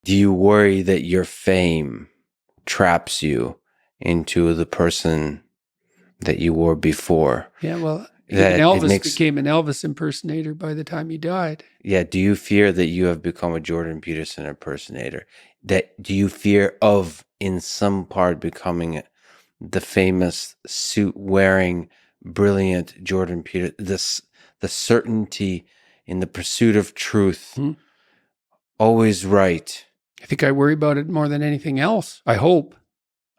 Do you worry that your fame traps you into the person that you were before? Yeah, well, That even Elvis became an Elvis impersonator by the time he died. Yeah, do you fear that you have become a Jordan Peterson impersonator? Do you fear of, in some part, becoming the famous suit-wearing, brilliant Jordan Peterson? The certainty in the pursuit of truth, always right. I think I worry about it more than anything else. I hope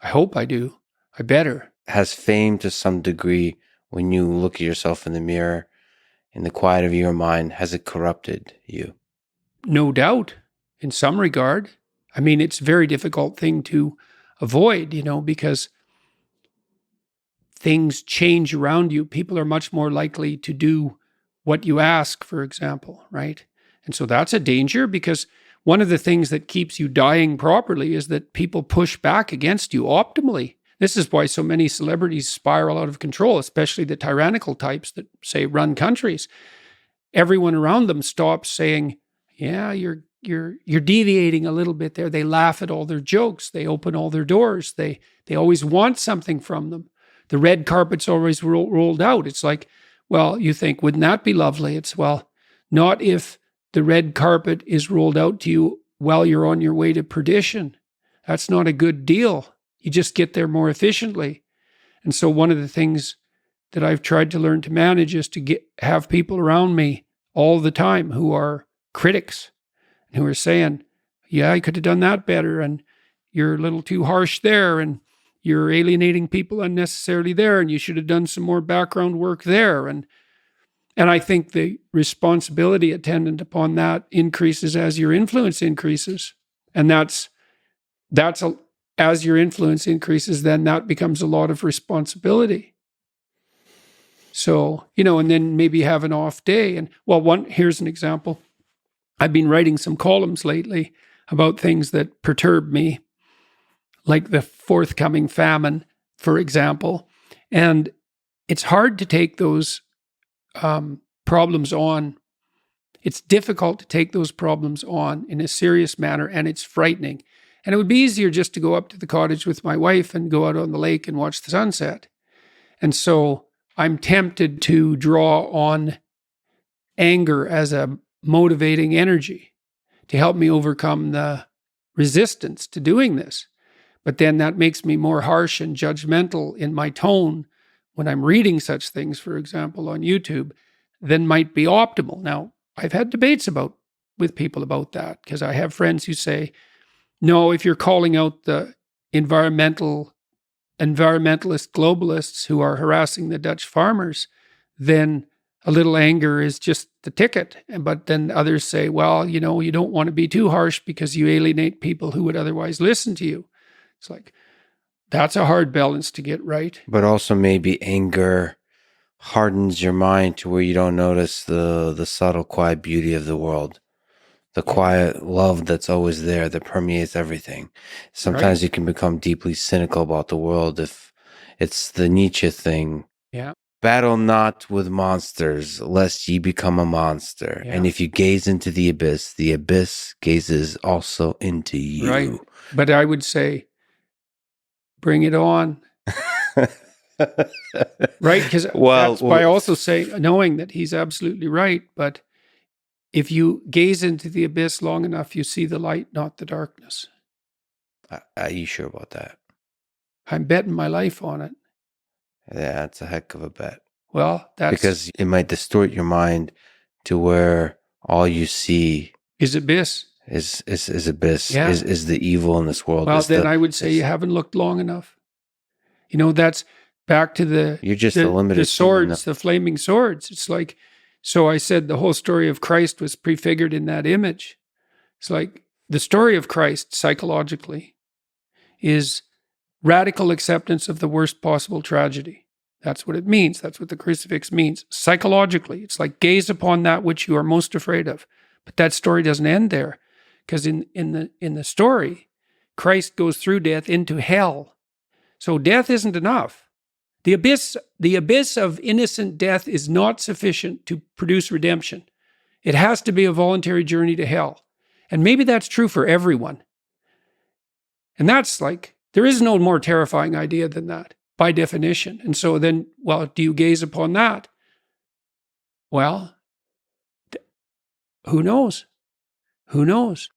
I do. I better. Has fame to some degree, when you look at yourself in the mirror, in the quiet of your mind, has it corrupted you? No doubt, in some regard. I mean, it's a very difficult thing to avoid, because things change around you. People are much more likely to do what you ask, for example, right? And so that's a danger, because one of the things that keeps you dying properly is that people push back against you optimally. This is why so many celebrities spiral out of control, especially the tyrannical types that, say, run countries. Everyone around them stops saying, yeah, you're deviating a little bit there. They laugh at all their jokes. They open all their doors. They always want something from them. The red carpet's always rolled out. It's like, well, you think, wouldn't that be lovely? It's, well, not if the red carpet is rolled out to you while you're on your way to perdition. That's not a good deal. You just get there more efficiently. And so one of the things that I've tried to learn to manage is to have people around me all the time who are critics, who are saying, yeah, I could have done that better, and you're a little too harsh there, and you're alienating people unnecessarily there, and you should have done some more background work there. And I think the responsibility attendant upon that increases as your influence increases. And as your influence increases, then that becomes a lot of responsibility. So, and then maybe have an off day. And here's an example. I've been writing some columns lately about things that perturb me, like the forthcoming famine, for example. And it's hard to take those problems on. It's difficult to take those problems on in a serious manner, and it's frightening. And it would be easier just to go up to the cottage with my wife and go out on the lake and watch the sunset. And so I'm tempted to draw on anger as a motivating energy to help me overcome the resistance to doing this. But then that makes me more harsh and judgmental in my tone when I'm reading such things, for example, on YouTube, than might be optimal. Now, I've had debates with people about that, because I have friends who say, no, if you're calling out the environmentalist globalists who are harassing the Dutch farmers, then a little anger is just the ticket. But then others say, well, you don't want to be too harsh because you alienate people who would otherwise listen to you. It's like, that's a hard balance to get right. But also maybe anger hardens your mind to where you don't notice the subtle, quiet beauty of the world. The quiet love that's always there, that permeates everything. Sometimes you can become deeply cynical about the world if it's the Nietzsche thing. Yeah. Battle not with monsters, lest ye become a monster. Yeah. And if you gaze into the abyss gazes also into you. Right. But I would say, bring it on. Right? Because that's why I also say, knowing that he's absolutely right, but if you gaze into the abyss long enough, you see the light, not the darkness. Are you sure about that? I'm betting my life on it. Yeah, that's a heck of a bet. Well, because it might distort your mind to where all you see is abyss. Is abyss. Yeah. Is the evil in this world. Well, then I would say you haven't looked long enough. That's back to the swords, the flaming swords. It's like, so I said the whole story of Christ was prefigured in that image. It's like the story of Christ psychologically is radical acceptance of the worst possible tragedy. That's what it means. That's what the crucifix means. Psychologically, it's like gaze upon that which you are most afraid of. But that story doesn't end there, because in the story, Christ goes through death into hell. So death isn't enough. The abyss of innocent death is not sufficient to produce redemption. It has to be a voluntary journey to hell. And maybe that's true for everyone. And that's like, there is no more terrifying idea than that, by definition. And so then, well, do you gaze upon that? Well, who knows? Who knows?